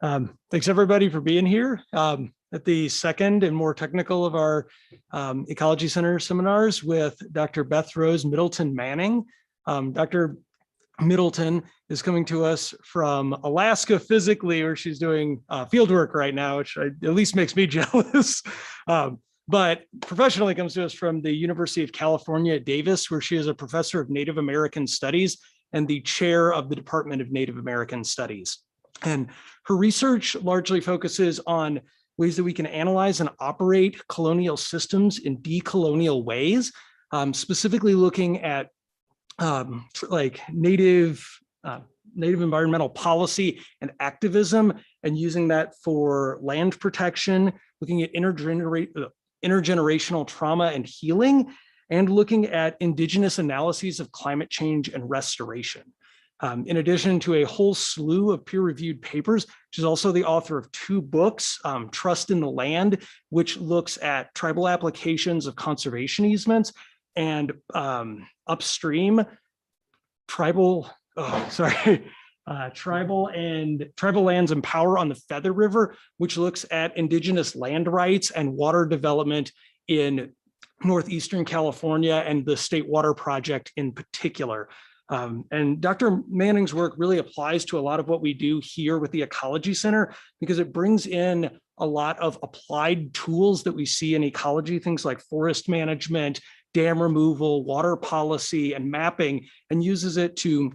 Thanks everybody for being here at the second and more technical of our Ecology Center seminars with Dr. Beth Rose Middleton Manning. Dr. Middleton is coming to us from Alaska physically, where she's doing field work right now, which at least makes me jealous. But professionally comes to us from the University of California at Davis, where she is a professor of Native American Studies and the chair of the Department of Native American Studies. And her research largely focuses on ways that we can analyze and operate colonial systems in decolonial ways, specifically looking at like native environmental policy and activism, and using that for land protection, looking at intergenerational trauma and healing, and looking at indigenous analyses of climate change and restoration. In addition to a whole slew of peer-reviewed papers, she's also the author of 2 books, Trust in the Land, which looks at tribal applications of conservation easements, and Upstream, Tribal Lands and Power on the Feather River, which looks at indigenous land rights and water development in Northeastern California and the State Water Project in particular. And Dr. Manning's work really applies to a lot of what we do here with the Ecology Center, because it brings in a lot of applied tools that we see in ecology, things like forest management, dam removal, water policy, and mapping, and uses it to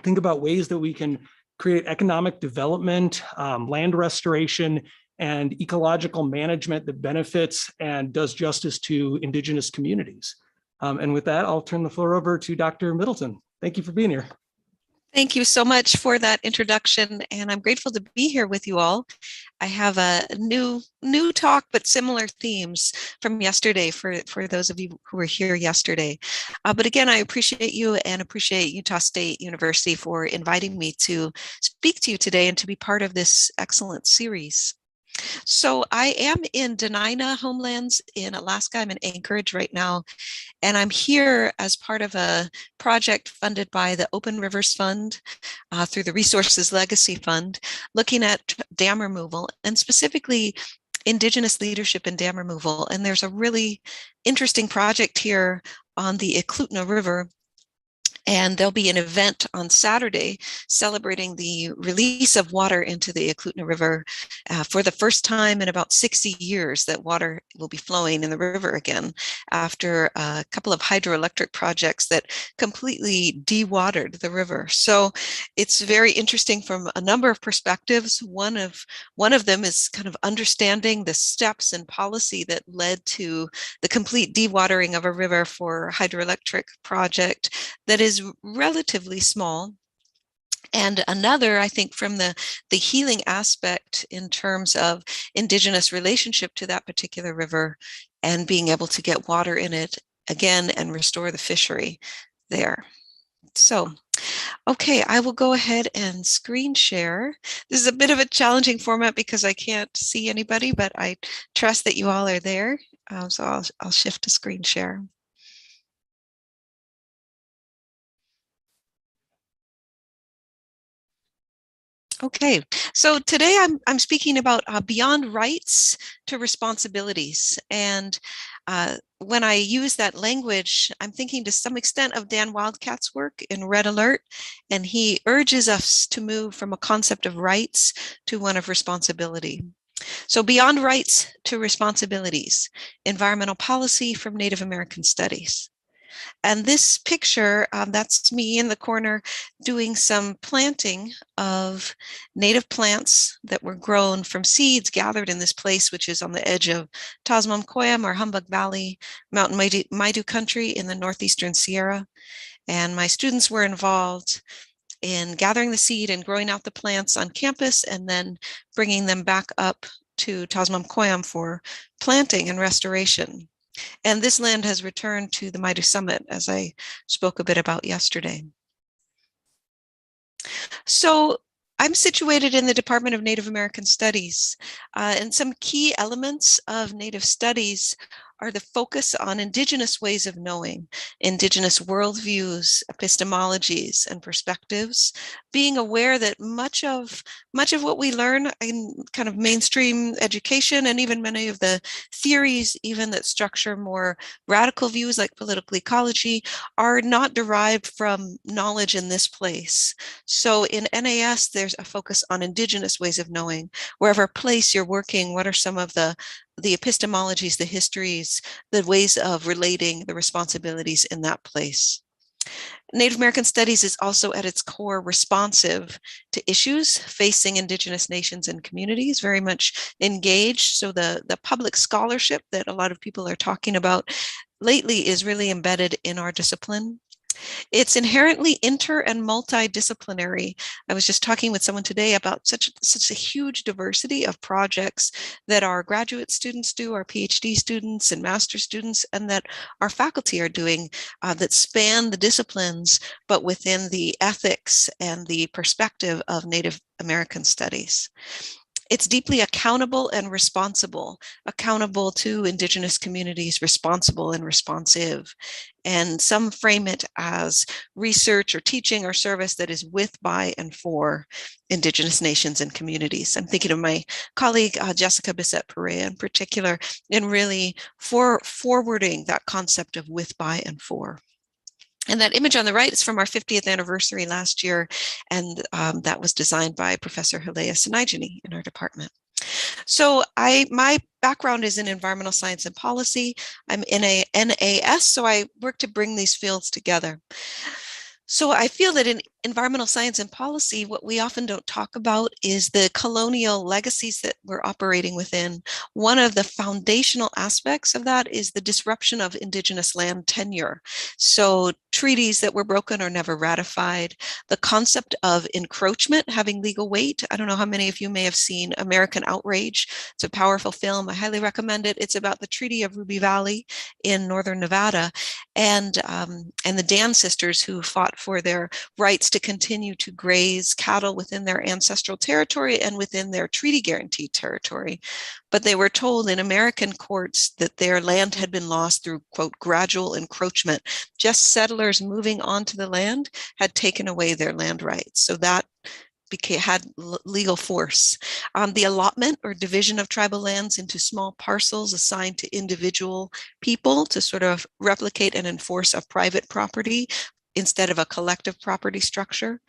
think about ways that we can create economic development, land restoration, and ecological management that benefits and does justice to indigenous communities. And with that, I'll turn the floor over to Dr. Middleton. Thank you for being here. Thank you so much for that introduction, and I'm grateful to be here with you all. I have a new talk, but similar themes from yesterday for those of you who were here yesterday. But again, I appreciate you and appreciate Utah State University for inviting me to speak to you today and to be part of this excellent series. So I am in Dena'ina Homelands in Alaska. I'm in Anchorage right now, and I'm here as part of a project funded by the Open Rivers Fund through the Resources Legacy Fund, looking at dam removal and specifically Indigenous leadership in dam removal. And there's a really interesting project here on the Eklutna River. And there'll be an event on Saturday celebrating the release of water into the Eklutna River for the first time in about 60 years, that water will be flowing in the river again after a couple of hydroelectric projects that completely dewatered the river. So it's very interesting from a number of perspectives. One of them is kind of understanding the steps and policy that led to the complete dewatering of a river for a hydroelectric project that is relatively small. And another, I think, from the healing aspect in terms of Indigenous relationship to that particular river and being able to get water in it again and restore the fishery there. So, okay, I will go ahead and screen share. This is a bit of a challenging format because I can't see anybody, but I trust that you all are there. So I'll shift to screen share. Okay, so today I'm speaking about beyond rights to responsibilities. And when I use that language, I'm thinking to some extent of Dan Wildcat's work in Red Alert, and he urges us to move from a concept of rights to one of responsibility. So beyond rights to responsibilities, environmental policy from Native American studies. And this picture, that's me in the corner doing some planting of native plants that were grown from seeds gathered in this place, which is on the edge of Tasmamkoyam or Humbug Valley, Mountain Maidu country in the Northeastern Sierra. And my students were involved in gathering the seed and growing out the plants on campus and then bringing them back up to Tasmamkoyam for planting and restoration. And this land has returned to the Maidu Summit, as I spoke a bit about yesterday. So I'm situated in the Department of Native American Studies, and some key elements of Native studies are the focus on Indigenous ways of knowing, Indigenous worldviews, epistemologies, and perspectives, being aware that much of what we learn in kind of mainstream education, and even many of the theories even that structure more radical views like political ecology, are not derived from knowledge in this place. So in NAS, there's a focus on Indigenous ways of knowing. Wherever place you're working, what are some of the epistemologies, the histories, the ways of relating, the responsibilities in that place. Native American Studies is also at its core responsive to issues facing Indigenous nations and communities, very much engaged. So the public scholarship that a lot of people are talking about lately is really embedded in our discipline. It's inherently inter and multidisciplinary. I was just talking with someone today about such a huge diversity of projects that our graduate students do, our PhD students and master students, and that our faculty are doing that span the disciplines, but within the ethics and the perspective of Native American studies. It's deeply accountable and responsible, accountable to Indigenous communities, responsible and responsive. And some frame it as research or teaching or service that is with, by, and for Indigenous nations and communities. I'm thinking of my colleague, Jessica Bissett-Perea in particular, in really forwarding that concept of with, by, and for. And that image on the right is from our 50th anniversary last year, and that was designed by Professor Hilea Sinigini in our department. So my background is in environmental science and policy. I'm in a NAS, so I work to bring these fields together. So I feel that in environmental science and policy, what we often don't talk about is the colonial legacies that we're operating within. One of the foundational aspects of that is the disruption of Indigenous land tenure. So treaties that were broken or never ratified, the concept of encroachment having legal weight. I don't know how many of you may have seen American Outrage. It's a powerful film. I highly recommend it. It's about the Treaty of Ruby Valley in northern Nevada, and the Dan sisters who fought for their rights to continue to graze cattle within their ancestral territory and within their treaty guaranteed territory. But they were told in American courts that their land had been lost through, quote, gradual encroachment. Just settlers moving onto the land had taken away their land rights. So that had legal force. The allotment or division of tribal lands into small parcels assigned to individual people to sort of replicate and enforce a private property instead of a collective property structure,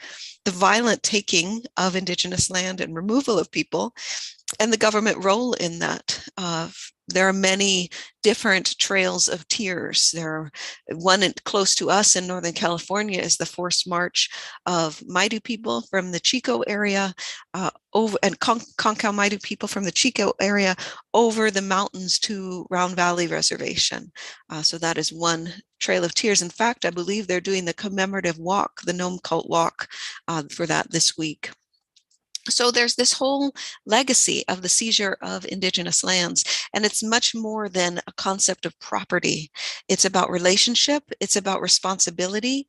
the violent taking of Indigenous land and removal of people, and the government role in that. There are many different trails of tears. One close to us in Northern California is the forced march of Maidu people from the Chico area and Concow Maidu people from the Chico area over the mountains to Round Valley Reservation. So that is one trail of tears. In fact, I believe they're doing the commemorative walk, the Nome Cult Walk, for that this week. So there's this whole legacy of the seizure of Indigenous lands, and it's much more than a concept of property. It's about relationship, it's about responsibility,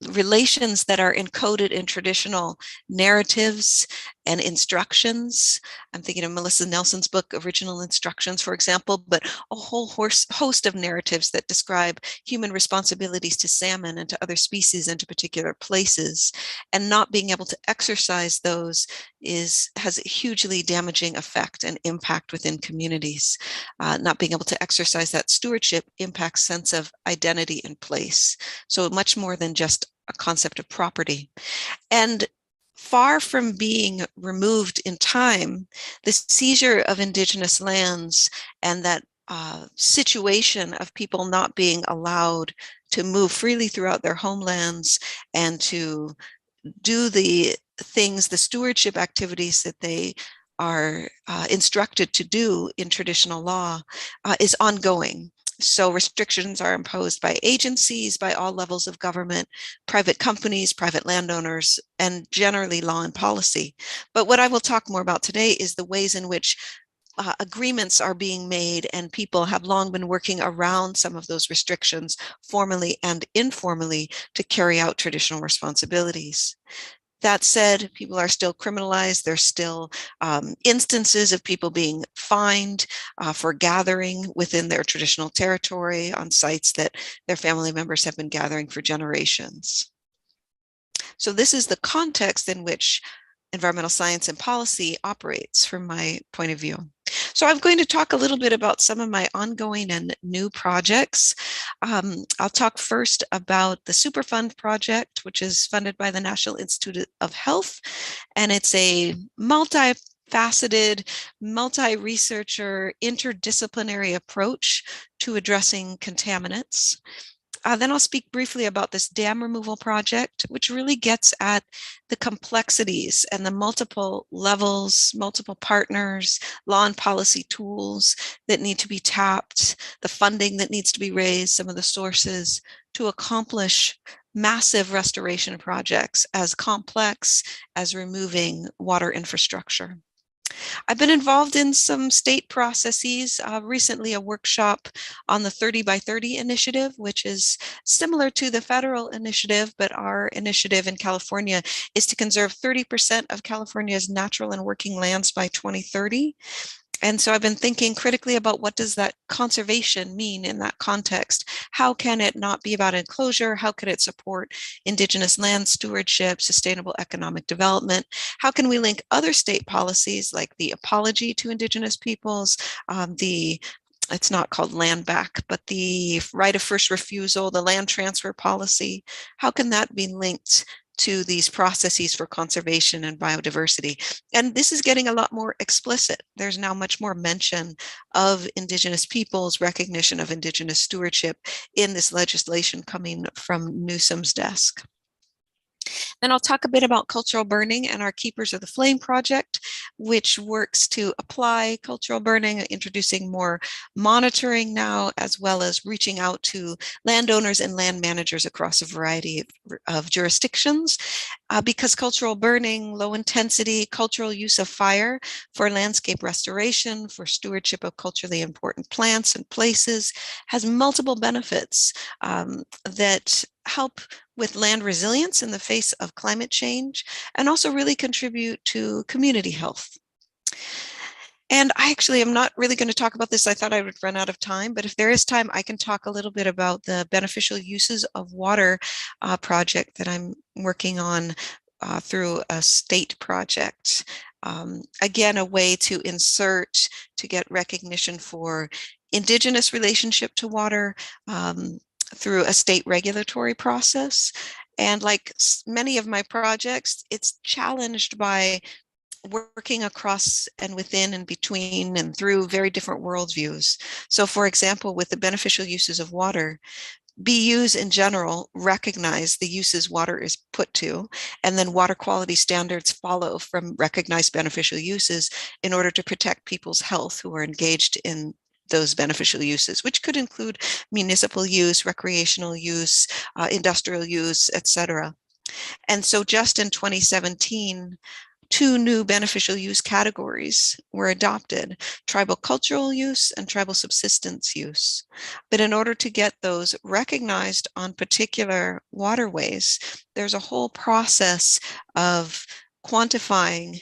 relations that are encoded in traditional narratives and instructions. I'm thinking of Melissa Nelson's book, Original Instructions, for example, but a whole host of narratives that describe human responsibilities to salmon and to other species and to particular places. And not being able to exercise those has a hugely damaging effect and impact within communities. Not being able to exercise that stewardship impacts sense of identity and place. So much more than just a concept of property. And far from being removed in time, the seizure of Indigenous lands and that situation of people not being allowed to move freely throughout their homelands and to do the things, the stewardship activities that they are instructed to do in traditional law is ongoing. So restrictions are imposed by agencies, by all levels of government, private companies, private landowners, and generally law and policy. But what I will talk more about today is the ways in which agreements are being made, and people have long been working around some of those restrictions, formally and informally, to carry out traditional responsibilities. That said, people are still criminalized. There's still instances of people being fined for gathering within their traditional territory on sites that their family members have been gathering for generations. So this is the context in which environmental science and policy operates from my point of view. So I'm going to talk a little bit about some of my ongoing and new projects. I'll talk first about the Superfund Project, which is funded by the National Institute of Health, and it's a multifaceted, multi-researcher, interdisciplinary approach to addressing contaminants. Then I'll speak briefly about this dam removal project, which really gets at the complexities and the multiple levels, multiple partners, law and policy tools that need to be tapped, the funding that needs to be raised, some of the sources to accomplish massive restoration projects as complex as removing water infrastructure. I've been involved in some state processes, recently a workshop on the 30 by 30 initiative, which is similar to the federal initiative, but our initiative in California is to conserve 30% of California's natural and working lands by 2030. And so I've been thinking critically about what does that conservation mean in that context? How can it not be about enclosure? How could it support Indigenous land stewardship, sustainable economic development? How can we link other state policies like the Ecology to Indigenous peoples, it's not called land back, but the right of first refusal, the land transfer policy? How can that be linked to these processes for conservation and biodiversity? And this is getting a lot more explicit. There's now much more mention of Indigenous peoples, recognition of Indigenous stewardship in this legislation coming from Newsom's desk. Then I'll talk a bit about cultural burning and our Keepers of the Flame project, which works to apply cultural burning, introducing more monitoring now, as well as reaching out to landowners and land managers across a variety of jurisdictions. Because cultural burning, low intensity, cultural use of fire for landscape restoration, for stewardship of culturally important plants and places, has multiple benefits that help with land resilience in the face of climate change, and also really contribute to community health. And I actually am not really going to talk about this. I thought I would run out of time, but if there is time, I can talk a little bit about the beneficial uses of water project that I'm working on through a state project. Again, a way to insert, to get recognition for Indigenous relationship to water through a state regulatory process. And like many of my projects, it's challenged by working across and within and between and through very different worldviews. So for example, with the beneficial uses of water, BUs in general recognize the uses water is put to, and then water quality standards follow from recognized beneficial uses in order to protect people's health who are engaged in those beneficial uses, which could include municipal use, recreational use, industrial use, etc. And so just in 2017, 2 new beneficial use categories were adopted: tribal cultural use and tribal subsistence use. But in order to get those recognized on particular waterways, there's a whole process of quantifying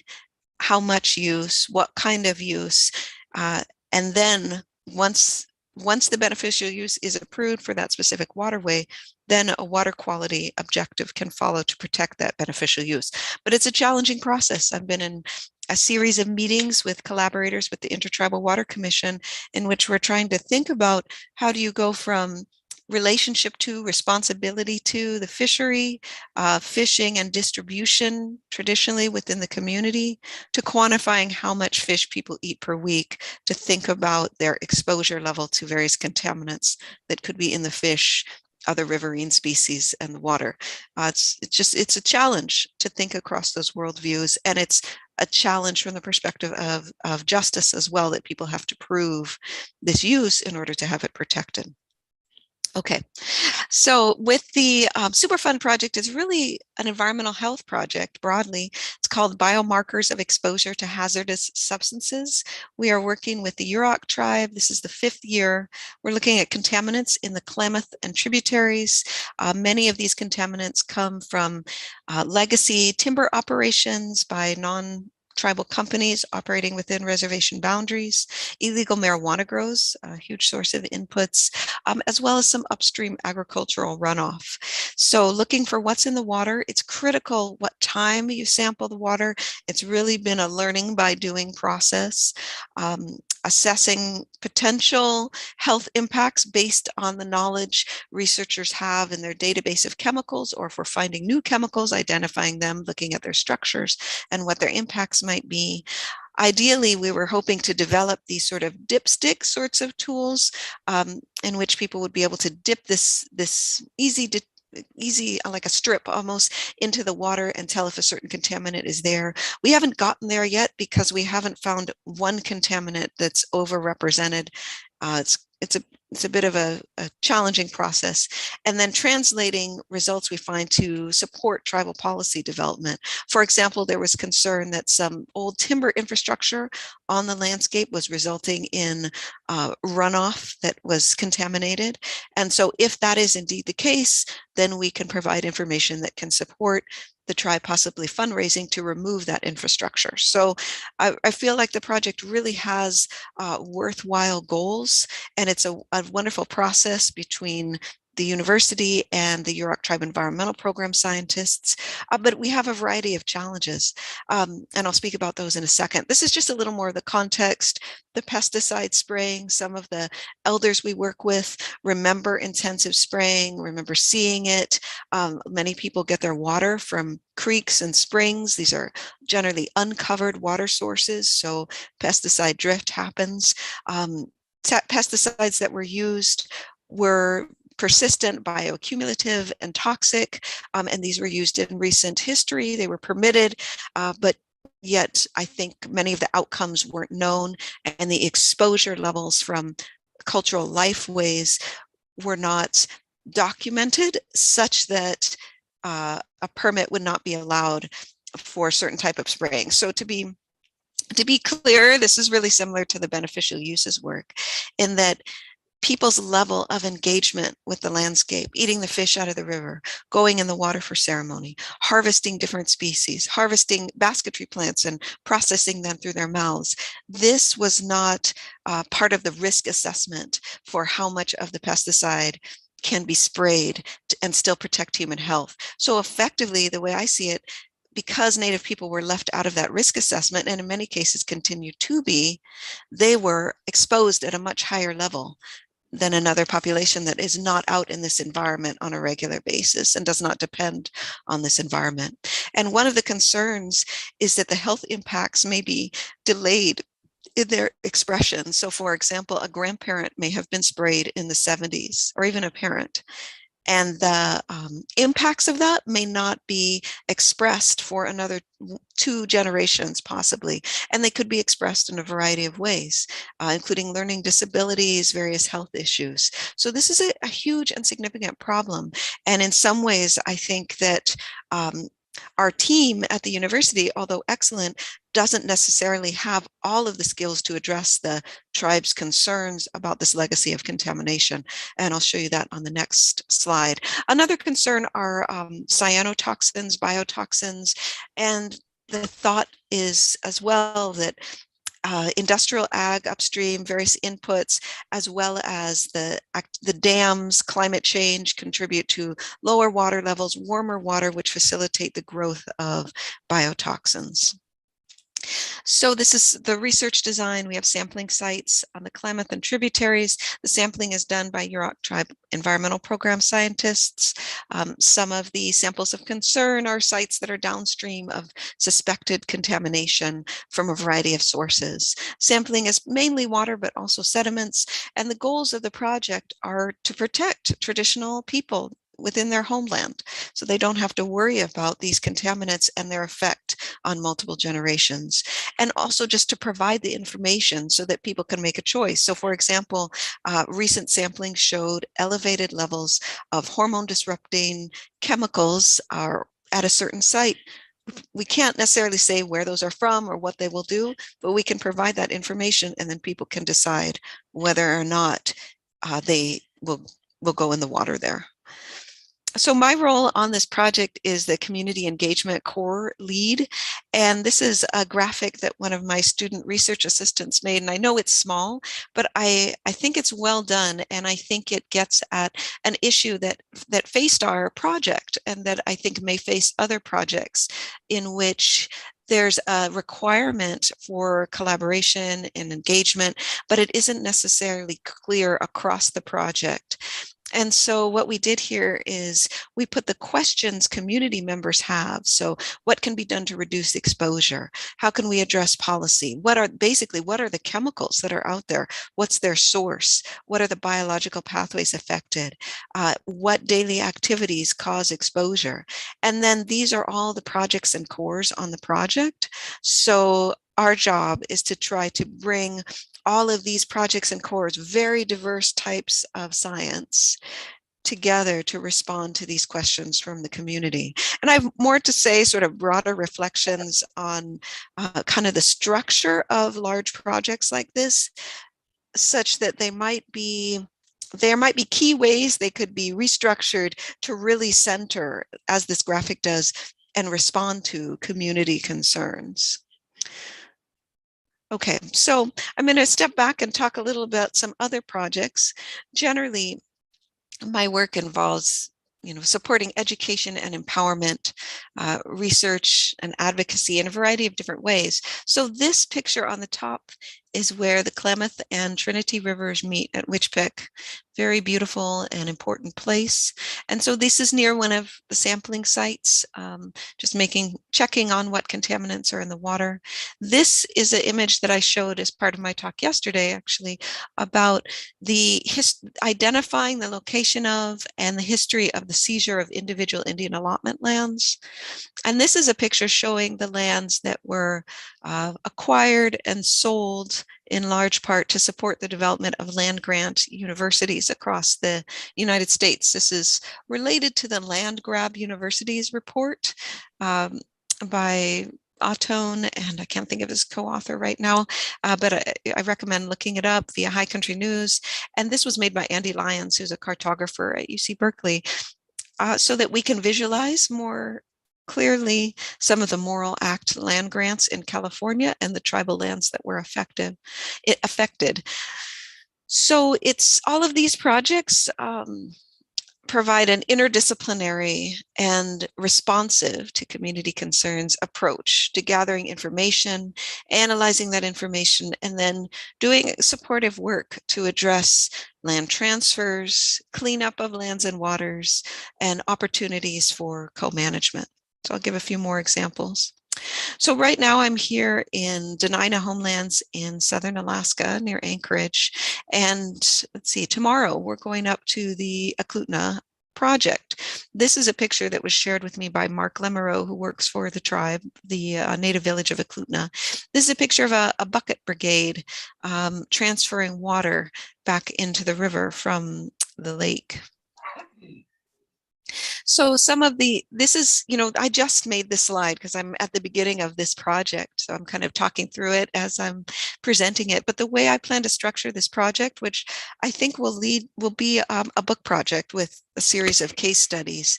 how much use, what kind of use, and then once the beneficial use is approved for that specific waterway, then a water quality objective can follow to protect that beneficial use. But it's a challenging process. I've been in a series of meetings with collaborators with the Intertribal Water Commission, in which we're trying to think about how do you go from relationship to, responsibility to the fishery, fishing and distribution traditionally within the community, to quantifying how much fish people eat per week, to think about their exposure level to various contaminants that could be in the fish, other riverine species, and the water. It's a challenge to think across those worldviews, and it's a challenge from the perspective of justice as well, that people have to prove this use in order to have it protected. Okay, so with the Superfund project is really an environmental health project broadly. It's called Biomarkers of Exposure to Hazardous Substances. We are working with the Yurok tribe. This is the 5th year. We're looking at contaminants in the Klamath and tributaries. Many of these contaminants come from legacy timber operations by tribal companies operating within reservation boundaries, illegal marijuana grows, a huge source of inputs, as well as some upstream agricultural runoff. So looking for what's in the water, it's critical what time you sample the water. It's really been a learning by doing process. Assessing potential health impacts based on the knowledge researchers have in their database of chemicals, or if we're finding new chemicals, identifying them, looking at their structures and what their impacts might be. Ideally, we were hoping to develop these sort of dipstick sorts of tools in which people would be able to dip this easy like a strip almost into the water and tell if a certain contaminant is there. We haven't gotten there yet because we haven't found one contaminant that's overrepresented. It's a bit of a challenging process. And then translating results we find to support tribal policy development. For example, there was concern that some old timber infrastructure on the landscape was resulting in runoff that was contaminated. And so if that is indeed the case, then we can provide information that can support the tribe possibly fundraising to remove that infrastructure. So I feel like the project really has worthwhile goals, and it's a wonderful process between the university and the Yurok Tribe Environmental Program scientists, but we have a variety of challenges, and I'll speak about those in a second. This is just a little more of the context. The pesticide spraying, some of the elders we work with remember intensive spraying, remember seeing it. Many people get their water from creeks and springs. These are generally uncovered water sources, so pesticide drift happens. Pesticides that were used were persistent, bioaccumulative, and toxic, and these were used in recent history. They were permitted, but yet I think many of the outcomes weren't known, and the exposure levels from cultural lifeways were not documented such that a permit would not be allowed for a certain type of spraying. So to be clear, this is really similar to the beneficial uses work in that people's level of engagement with the landscape, eating the fish out of the river, going in the water for ceremony, harvesting different species, harvesting basketry plants and processing them through their mouths. This was not part of the risk assessment for how much of the pesticide can be sprayed and still protect human health. So effectively, the way I see it, because Native people were left out of that risk assessment, and in many cases continue to be, they were exposed at a much higher level than another population that is not out in this environment on a regular basis and does not depend on this environment. And one of the concerns is that the health impacts may be delayed in their expression. So for example, a grandparent may have been sprayed in the 70s, or even a parent, and the impacts of that may not be expressed for another 2 generations possibly, and they could be expressed in a variety of ways, including learning disabilities, various health issues. So this is a huge and significant problem, and in some ways I think that our team at the university, although excellent, doesn't necessarily have all of the skills to address the tribe's concerns about this legacy of contamination. And I'll show you that on the next slide. Another concern are cyanotoxins, biotoxins, and the thought is as well that industrial ag upstream, various inputs, as well as the dams, climate change contribute to lower water levels, warmer water, which facilitate the growth of biotoxins. So this is the research design. We have sampling sites on the Klamath and tributaries. The sampling is done by Yurok Tribe Environmental Program scientists. Some of the samples of concern are sites that are downstream of suspected contamination from a variety of sources. Sampling is mainly water, but also sediments. And the goals of the project are to protect traditional people within their homeland, so they don't have to worry about these contaminants and their effect on multiple generations. and also just to provide the information so that people can make a choice. So for example, recent sampling showed elevated levels of hormone disrupting chemicals are at a certain site. We can't necessarily say where those are from or what they will do, but we can provide that information, and then people can decide whether or not they will go in the water there. So my role on this project is the community engagement core lead. And this is a graphic that one of my student research assistants made. And I know it's small, but I think it's well done. And I think it gets at an issue that faced our project, and that I think may face other projects, in which there's a requirement for collaboration and engagement, but it isn't necessarily clear across the project. And so what we did here is we put the questions community members have. So what can be done to reduce exposure? How can we address policy? What are the chemicals that are out there? What's their source? What are the biological pathways affected? What daily activities cause exposure? And then these are all the projects and cores on the project. So our job is to try to bring all of these projects and cores, very diverse types of science, together to respond to these questions from the community. And I have more to say, sort of broader reflections on kind of the structure of large projects like this, such that there might be key ways they could be restructured to really center, as this graphic does, and respond to community concerns. Okay, so I'm going to step back and talk a little about some other projects. Generally, my work involves, supporting education and empowerment, research and advocacy in a variety of different ways. So this picture on the top is where the Klamath and Trinity Rivers meet at Witchpick. Very beautiful and important place. And so this is near one of the sampling sites, just checking on what contaminants are in the water. This is an image that I showed as part of my talk yesterday, actually, about identifying the location of and the history of the seizure of individual Indian allotment lands. And this is a picture showing the lands that were acquired and sold in large part to support the development of land-grant universities across the United States. This is related to the Land Grab Universities report by Ottone, and I can't think of his co-author right now, but I recommend looking it up via High Country News. And this was made by Andy Lyons, who's a cartographer at UC Berkeley, so that we can visualize more clearly some of the Morrill Act land grants in California and the tribal lands that were affected. So it's all of these projects provide an interdisciplinary and responsive to community concerns approach to gathering information, analyzing that information, and then doing supportive work to address land transfers, cleanup of lands and waters, and opportunities for co-management. So I'll give a few more examples. So right now I'm here in Denina Homelands in southern Alaska near Anchorage. And let's see, tomorrow we're going up to the Eklutna project. This is a picture that was shared with me by Mark Lemereau, who works for the tribe, the native village of Eklutna. This is a picture of a bucket brigade transferring water back into the river from the lake. So this is, I just made this slide because I'm at the beginning of this project. So I'm kind of talking through it as I'm presenting it. But the way I plan to structure this project, which I think will be a book project with a series of case studies,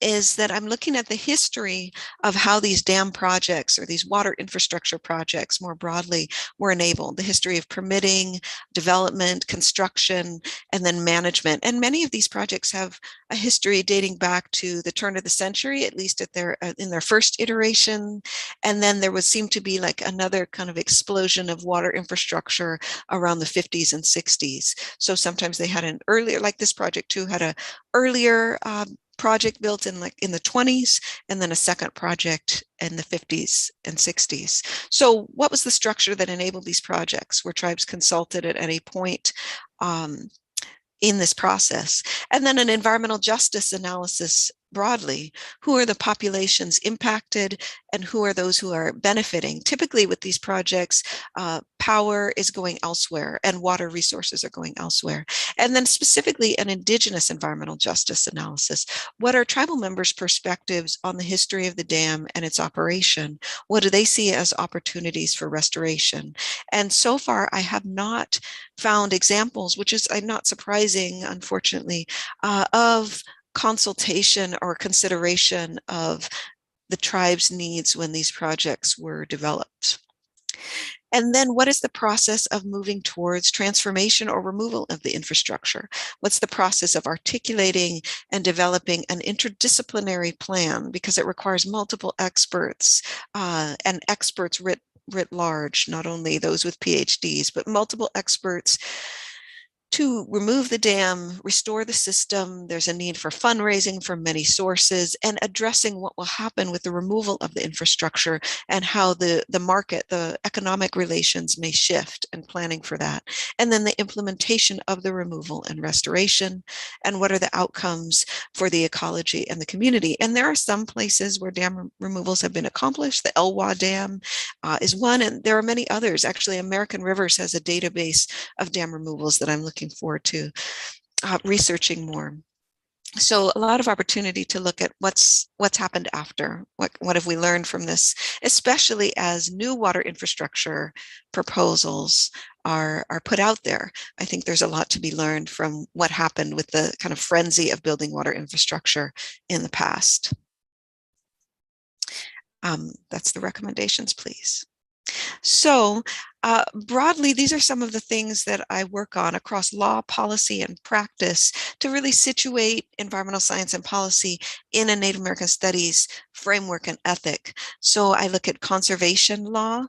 is that I'm looking at the history of how these dam projects or these water infrastructure projects more broadly were enabled, the history of permitting, development, construction, and then management. And many of these projects have a history dating back to the turn of the century, at least in their first iteration. And then there would seem to be like another kind of explosion of water infrastructure around the 50s and 60s. So sometimes they had an earlier, like this project too, had a earlier project built in the 20s, and then a second project in the 50s and 60s. So what was the structure that enabled these projects? Were tribes consulted at any point? in this process. And then an environmental justice analysis broadly. Who are the populations impacted and who are those who are benefiting? Typically with these projects, power is going elsewhere and water resources are going elsewhere. And then specifically an Indigenous environmental justice analysis. What are tribal members' perspectives on the history of the dam and its operation? What do they see as opportunities for restoration? And so far, I have not found examples, which is not surprising, unfortunately, of consultation or consideration of the tribe's needs when these projects were developed. And then what is the process of moving towards transformation or removal of the infrastructure? What's the process of articulating and developing an interdisciplinary plan, because it requires multiple experts and experts writ large, not only those with PhDs, but multiple experts to remove the dam, restore the system. There's a need for fundraising from many sources and addressing what will happen with the removal of the infrastructure and how the market, the economic relations may shift, and planning for that. And then the implementation of the removal and restoration, and what are the outcomes for the ecology and the community. And there are some places where dam removals have been accomplished. The Elwha Dam is one, and there are many others. Actually, American Rivers has a database of dam removals that I'm looking forward to researching more. So a lot of opportunity to look at what's happened after, what have we learned from this, especially as new water infrastructure proposals are put out there. I think there's a lot to be learned from what happened with the kind of frenzy of building water infrastructure in the past. That's the recommendations, please. So broadly, these are some of the things that I work on across law, policy, and practice to really situate environmental science and policy in a Native American studies framework and ethic. So I look at conservation law,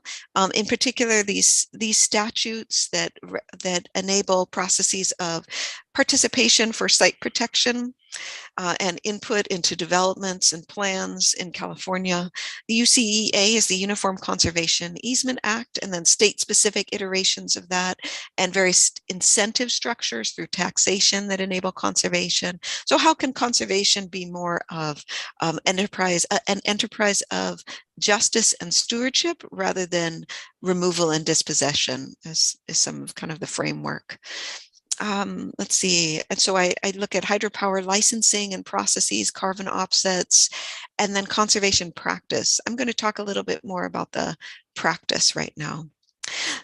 in particular these statutes that enable processes of participation for site protection, and input into developments and plans in California. The UCEA is the Uniform Conservation Easement Act, and then state-specific iterations of that, and various incentive structures through taxation that enable conservation. So how can conservation be more of an enterprise of justice and stewardship rather than removal and dispossession, is some of kind of the framework. Let's see. And so I look at hydropower licensing and processes, carbon offsets, and then conservation practice. I'm going to talk a little bit more about the practice right now.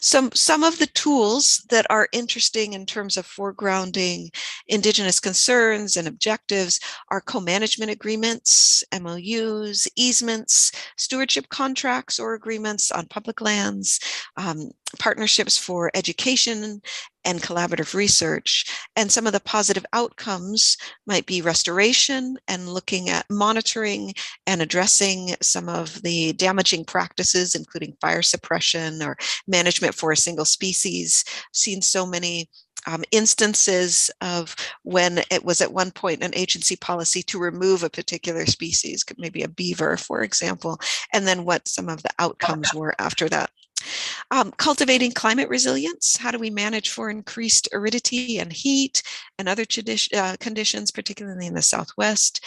Some of the tools that are interesting in terms of foregrounding Indigenous concerns and objectives are co-management agreements, MOUs, easements, stewardship contracts or agreements on public lands, partnerships for education and collaborative research. And some of the positive outcomes might be restoration and looking at monitoring and addressing some of the damaging practices, including fire suppression or management for a single species. Seen so many instances of when it was at one point an agency policy to remove a particular species, maybe a beaver, for example, and then what some of the outcomes were after that. Cultivating climate resilience. How do we manage for increased aridity and heat and other conditions, particularly in the Southwest?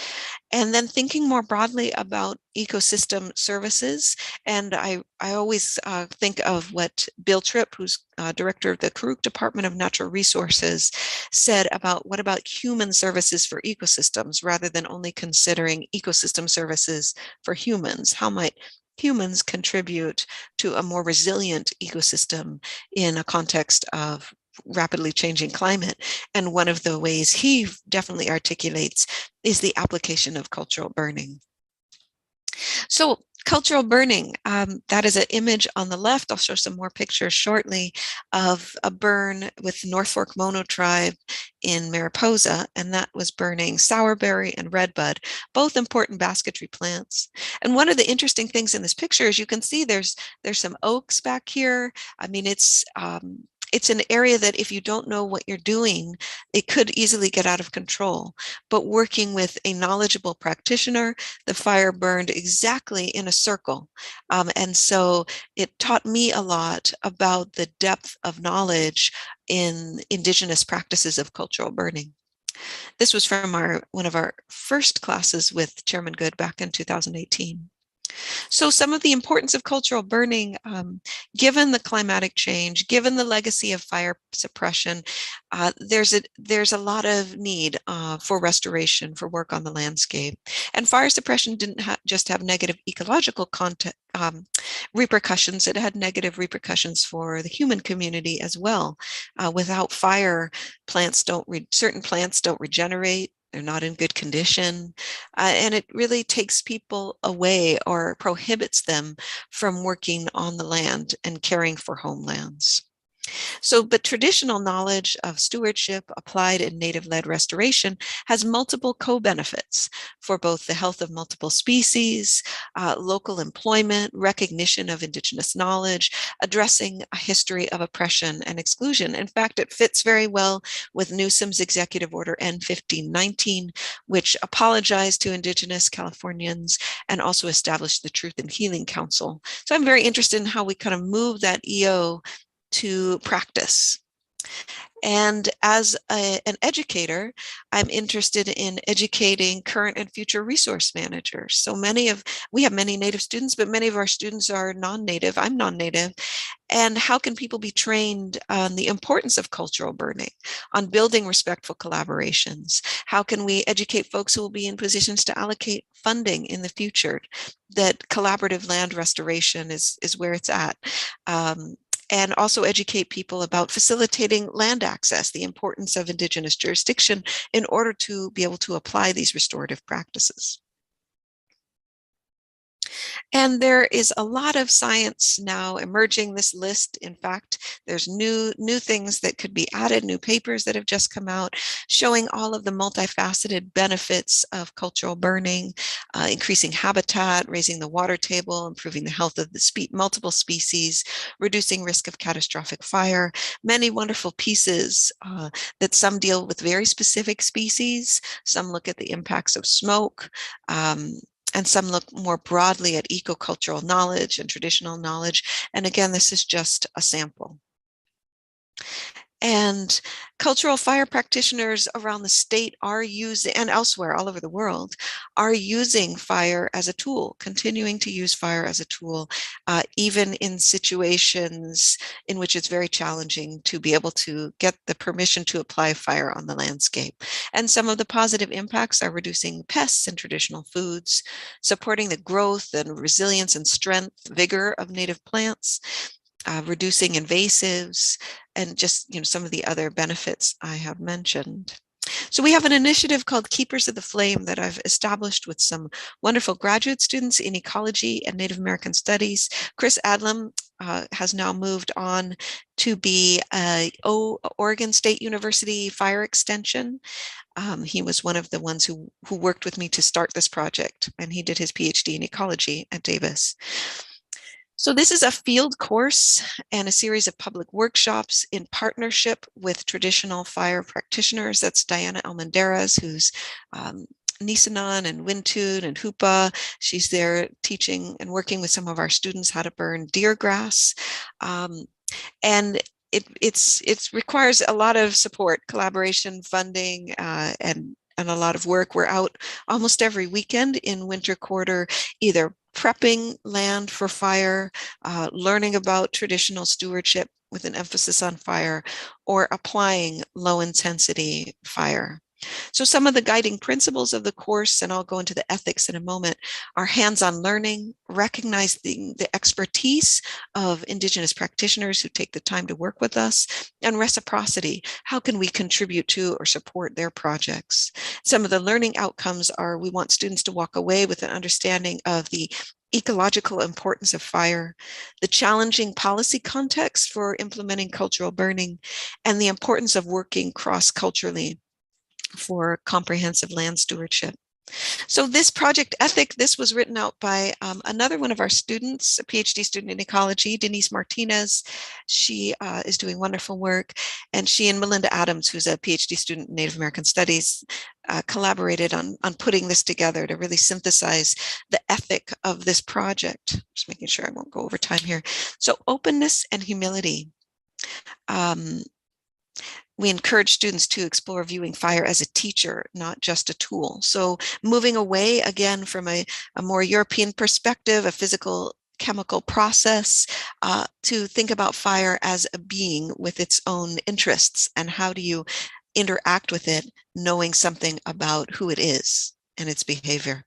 And then thinking more broadly about ecosystem services. And I always think of what Bill Tripp, who's director of the Karuk Department of Natural Resources, said about what about human services for ecosystems rather than only considering ecosystem services for humans. How might humans contribute to a more resilient ecosystem in a context of rapidly changing climate? And one of the ways he definitely articulates is the application of cultural burning. So cultural burning, that is an image on the left. I'll show some more pictures shortly of a burn with North Fork Mono tribe in Mariposa, and that was burning sourberry and redbud, both important basketry plants. And one of the interesting things in this picture is you can see there's some oaks back here. I mean, it's it's an area that if you don't know what you're doing, it could easily get out of control. But working with a knowledgeable practitioner, the fire burned exactly in a circle. And so it taught me a lot about the depth of knowledge in Indigenous practices of cultural burning. This was from one of our first classes with Chairman Good back in 2018. So some of the importance of cultural burning, given the climatic change, given the legacy of fire suppression, there's a lot of need for restoration, for work on the landscape. And fire suppression didn't just have negative ecological repercussions, it had negative repercussions for the human community as well. Without fire, certain plants don't regenerate. They're not in good condition. And it really takes people away or prohibits them from working on the land and caring for homelands. So, but traditional knowledge of stewardship applied in native-led restoration has multiple co-benefits for both the health of multiple species, local employment, recognition of Indigenous knowledge, addressing a history of oppression and exclusion. In fact, it fits very well with Newsom's Executive Order N-1519, which apologized to Indigenous Californians and also established the Truth and Healing Council. So I'm very interested in how we kind of move that EO to practice. And as an educator, I'm interested in educating current and future resource managers. So we have many Native students, but many of our students are non-Native. I'm non-Native. And how can people be trained on the importance of cultural burning, on building respectful collaborations? How can we educate folks who will be in positions to allocate funding in the future, that collaborative land restoration is where it's at? And also educate people about facilitating land access, the importance of Indigenous jurisdiction in order to be able to apply these restorative practices. And there is a lot of science now emerging this list. In fact, there's new things that could be added, new papers that have just come out showing all of the multifaceted benefits of cultural burning, increasing habitat, raising the water table, improving the health of the multiple species, reducing risk of catastrophic fire. Many wonderful pieces that some deal with very specific species, some look at the impacts of smoke, and some look more broadly at ecocultural knowledge and traditional knowledge. And again, this is just a sample. And cultural fire practitioners around the state are using, and elsewhere all over the world, are using fire as a tool, continuing to use fire as a tool, even in situations in which it's very challenging to be able to get the permission to apply fire on the landscape. And some of the positive impacts are reducing pests and traditional foods, supporting the growth and resilience and strength, vigor of native plants, reducing invasives, and just some of the other benefits I have mentioned. So we have an initiative called Keepers of the Flame that I've established with some wonderful graduate students in ecology and Native American studies. Chris Adlam has now moved on to be Oregon State University Fire Extension. He was one of the ones who worked with me to start this project, and he did his PhD in ecology at Davis. So this is a field course and a series of public workshops in partnership with traditional fire practitioners. That's Diana Almendarez, who's Nisenan and Wintun and Hoopa. She's there teaching and working with some of our students how to burn deer grass. And it requires a lot of support, collaboration, funding, and a lot of work. We're out almost every weekend in winter quarter, either prepping land for fire, learning about traditional stewardship with an emphasis on fire, or applying low intensity fire. So some of the guiding principles of the course, and I'll go into the ethics in a moment, are hands-on learning, recognizing the expertise of Indigenous practitioners who take the time to work with us, and reciprocity. How can we contribute to or support their projects? Some of the learning outcomes are we want students to walk away with an understanding of the ecological importance of fire, the challenging policy context for implementing cultural burning, and the importance of working cross-culturally for comprehensive land stewardship. So this project ethic, this was written out by another one of our students, a PhD student in ecology, Denise Martinez. She is doing wonderful work. And she and Melinda Adams, who's a PhD student in Native American Studies, collaborated on putting this together to really synthesize the ethic of this project. Just making sure I won't go over time here. So openness and humility. We encourage students to explore viewing fire as a teacher, not just a tool. So moving away again from a more European perspective, a physical chemical process, to think about fire as a being with its own interests, and how do you interact with it, knowing something about who it is and its behavior.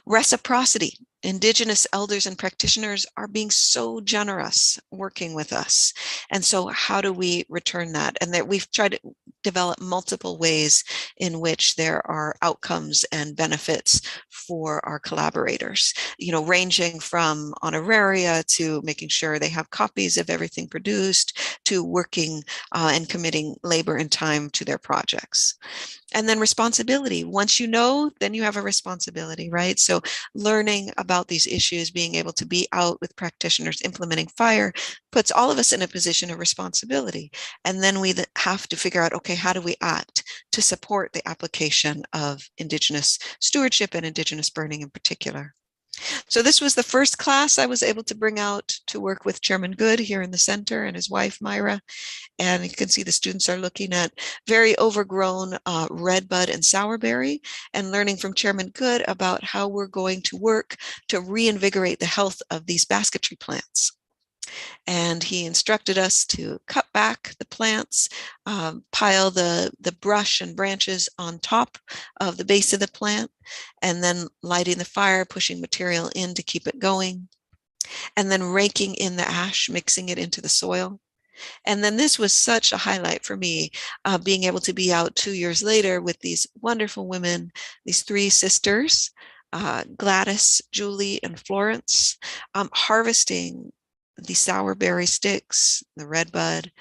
Reciprocity. Indigenous elders and practitioners are being so generous working with us. And so how do we return that? And that we've tried to develop multiple ways in which there are outcomes and benefits for our collaborators, ranging from honoraria to making sure they have copies of everything produced, to working and committing labor and time to their projects. And then responsibility. Once you know, then you have a responsibility, right? So learning about these issues, being able to be out with practitioners implementing fire, puts all of us in a position of responsibility. And then we have to figure out, okay, how do we act to support the application of Indigenous stewardship and Indigenous burning in particular? So this was the first class I was able to bring out to work with Chairman Good here in the center and his wife, Myra. And you can see the students are looking at very overgrown redbud and sourberry, and learning from Chairman Good about how we're going to work to reinvigorate the health of these basketry plants. And he instructed us to cut back the plants, pile the brush and branches on top of the base of the plant, and then lighting the fire, pushing material in to keep it going, and then raking in the ash, mixing it into the soil. And then this was such a highlight for me, being able to be out 2 years later with these wonderful women, these three sisters, Gladys, Julie, and Florence, harvesting the sourberry sticks, the redbud,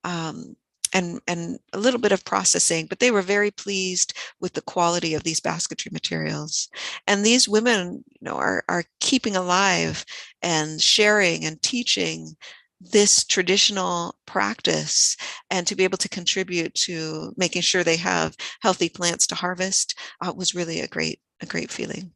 and a little bit of processing, but they were very pleased with the quality of these basketry materials. And these women, are keeping alive and sharing and teaching this traditional practice, and to be able to contribute to making sure they have healthy plants to harvest was really a great feeling.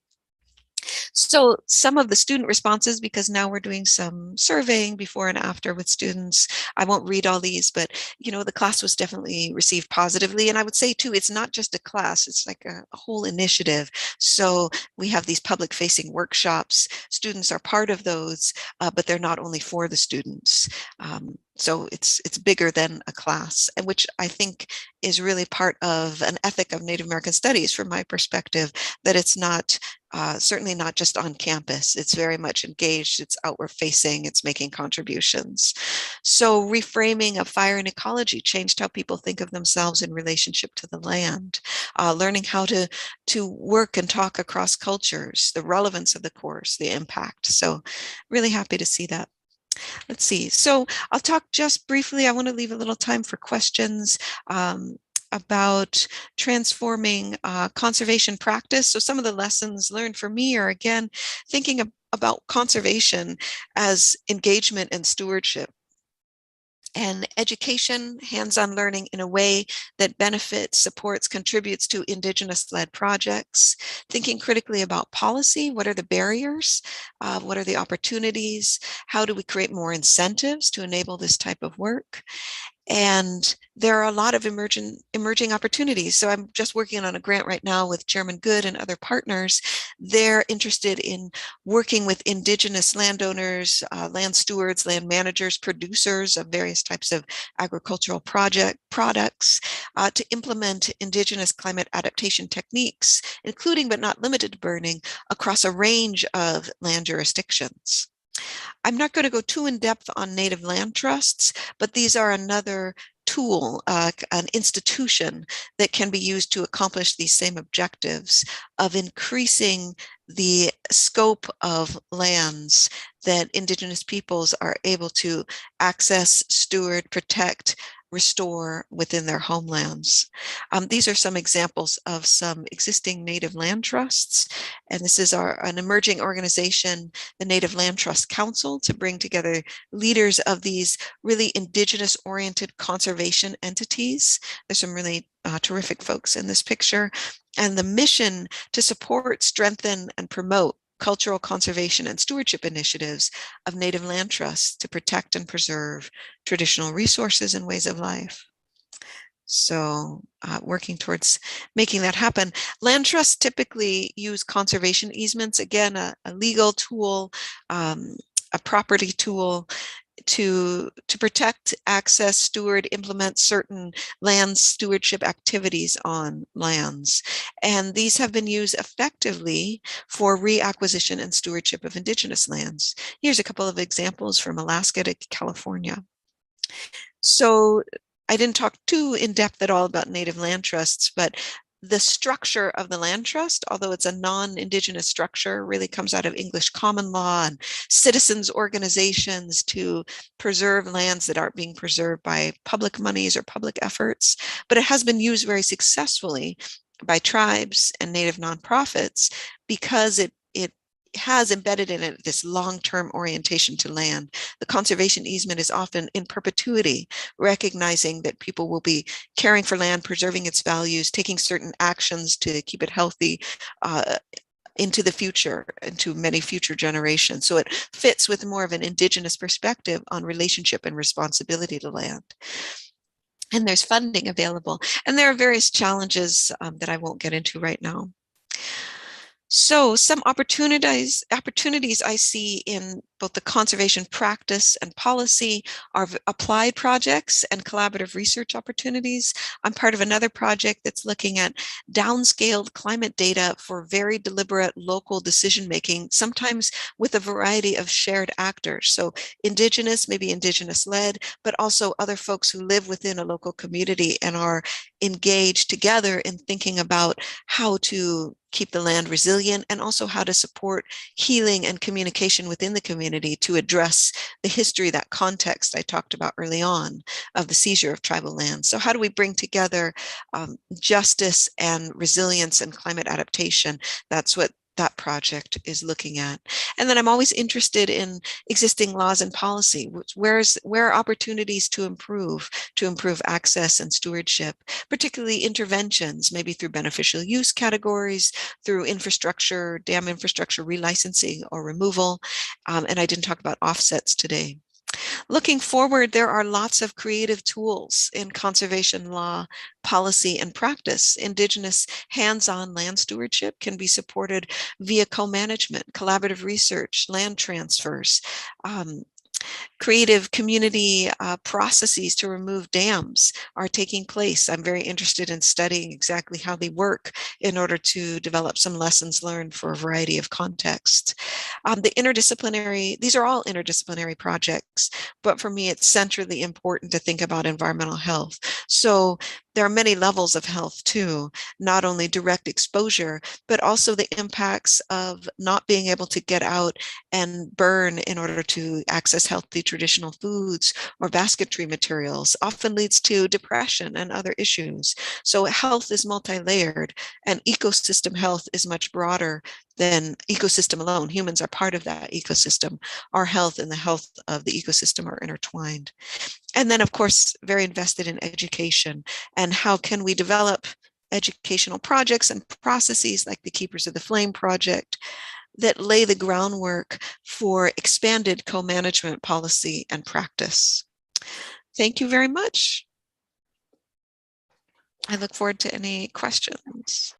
So some of the student responses, because now we're doing some surveying before and after with students. I won't read all these, but the class was definitely received positively. And I would say too, it's not just a class, it's like a whole initiative. So we have these public facing workshops. Students are part of those, but they're not only for the students. So it's bigger than a class, and which I think is really part of an ethic of Native American studies from my perspective, that it's not certainly not just on campus. It's very much engaged, it's outward facing, it's making contributions. So reframing of fire and ecology changed how people think of themselves in relationship to the land, learning how to work and talk across cultures, the relevance of the course, the impact. So really happy to see that. Let's see. So I'll talk just briefly. I want to leave a little time for questions about transforming conservation practice. So some of the lessons learned for me are, again, thinking about conservation as engagement and stewardship, and education, hands-on learning in a way that benefits, supports, contributes to Indigenous-led projects, thinking critically about policy. What are the barriers? What are the opportunities? How do we create more incentives to enable this type of work? And there are a lot of emerging opportunities. So I'm just working on a grant right now with Chairman Good and other partners. They're interested in working with Indigenous landowners, land stewards, land managers, producers of various types of agricultural products to implement Indigenous climate adaptation techniques, including but not limited to burning, across a range of land jurisdictions. I'm not going to go too in depth on native land trusts, but these are another tool, an institution that can be used to accomplish these same objectives of increasing the scope of lands that Indigenous peoples are able to access, steward, protect, restore within their homelands. These are some examples of some existing native land trusts, and this is an emerging organization, the Native Land Trust Council, to bring together leaders of these really Indigenous-oriented conservation entities. There's some really terrific folks in this picture, and the mission to support, strengthen, and promote cultural conservation and stewardship initiatives of native land trusts to protect and preserve traditional resources and ways of life. So working towards making that happen. Land trusts typically use conservation easements, again, a legal tool, a property tool, to protect, access, steward, implement certain land stewardship activities on lands. And these have been used effectively for reacquisition and stewardship of Indigenous lands. Here's a couple of examples from Alaska to California. So I didn't talk too in depth at all about native land trusts, but the structure of the land trust, although it's a non-Indigenous structure, really comes out of English common law and citizens organizations to preserve lands that aren't being preserved by public monies or public efforts. But it has been used very successfully by tribes and native nonprofits because it has embedded in it this long-term orientation to land. The conservation easement is often in perpetuity, recognizing that people will be caring for land, preserving its values, taking certain actions to keep it healthy into the future, into many future generations. So it fits with more of an Indigenous perspective on relationship and responsibility to land. And there's funding available. And there are various challenges that I won't get into right now. So some opportunities I see in both the conservation practice and policy are applied projects and collaborative research opportunities. I'm part of another project that's looking at downscaled climate data for very deliberate local decision-making, sometimes with a variety of shared actors. So Indigenous, maybe Indigenous-led, but also other folks who live within a local community and are engaged together in thinking about how to keep the land resilient and also how to support healing and communication within the community to address the history, that context I talked about early on of the seizure of tribal lands. So how do we bring together justice and resilience and climate adaptation? That's what that project is looking at. And then I'm always interested in existing laws and policy. Where are opportunities to improve access and stewardship, particularly interventions, maybe through beneficial use categories, through infrastructure, dam infrastructure relicensing or removal. And I didn't talk about offsets today. Looking forward, there are lots of creative tools in conservation law, policy, and practice. Indigenous hands-on land stewardship can be supported via co-management, collaborative research, land transfers, creative community processes to remove dams are taking place. I'm very interested in studying exactly how they work in order to develop some lessons learned for a variety of contexts. These are all interdisciplinary projects, but for me, it's centrally important to think about environmental health. So there are many levels of health too, not only direct exposure, but also the impacts of not being able to get out and burn in order to access healthy traditional foods or basketry materials often leads to depression and other issues. So health is multi-layered, and ecosystem health is much broader than ecosystem alone. Humans are part of that ecosystem. Our health and the health of the ecosystem are intertwined. And then, of course, very invested in education and how can we develop educational projects and processes like the Keepers of the Flame project that lay the groundwork for expanded co-management policy and practice. Thank you very much. I look forward to any questions.